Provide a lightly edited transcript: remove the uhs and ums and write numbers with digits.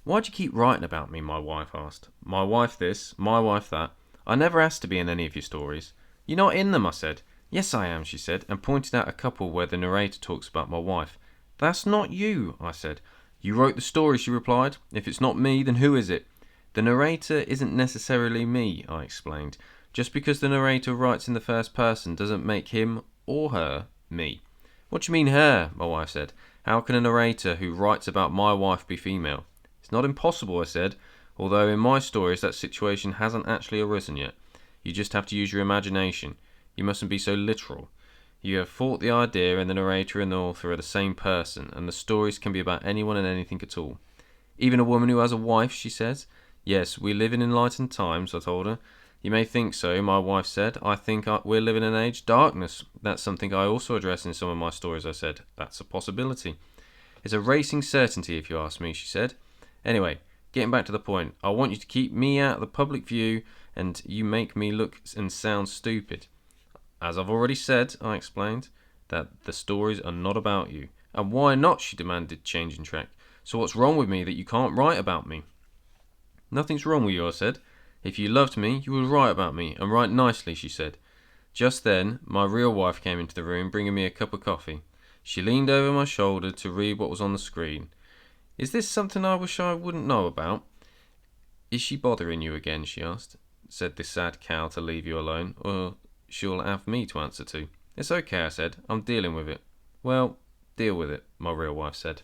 Why do you keep writing about me? My wife asked. My wife this, my wife that. I never asked to be in any of your stories. You're not in them, I said. Yes, I am, she said, and pointed out a couple where the narrator talks about my wife. That's not you, I said. You wrote the story, she replied. If it's not me, then who is it? The narrator isn't necessarily me, I explained. Just because the narrator writes in the first person doesn't make him or her me. What do you mean her? My wife said. How can a narrator who writes about my wife be female? It's not impossible, I said, although in my stories that situation hasn't actually arisen yet. You just have to use your imagination. You mustn't be so literal. You have thought the idea and the narrator and the author are the same person, and the stories can be about anyone and anything at all. Even a woman who has a wife, she says. Yes, we live in enlightened times, I told her. You may think so, my wife said. I think we're living in an age of darkness. That's something I also address in some of my stories, I said. That's a possibility. It's a racing certainty, if you ask me, she said. Anyway, getting back to the point, I want you to keep me out of the public view and you make me look and sound stupid. As I've already said, I explained, that the stories are not about you. And why not, she demanded, changing track. So what's wrong with me that you can't write about me? Nothing's wrong with you, I said. If you loved me, you would write about me, and write nicely, she said. Just then, my real wife came into the room, bringing me a cup of coffee. She leaned over my shoulder to read what was on the screen. Is this something I wish I wouldn't know about? Is she bothering you again, she asked. Said the sad cow to leave you alone, or she'll have me to answer to. It's okay, I said. I'm dealing with it. Well, deal with it, my real wife said.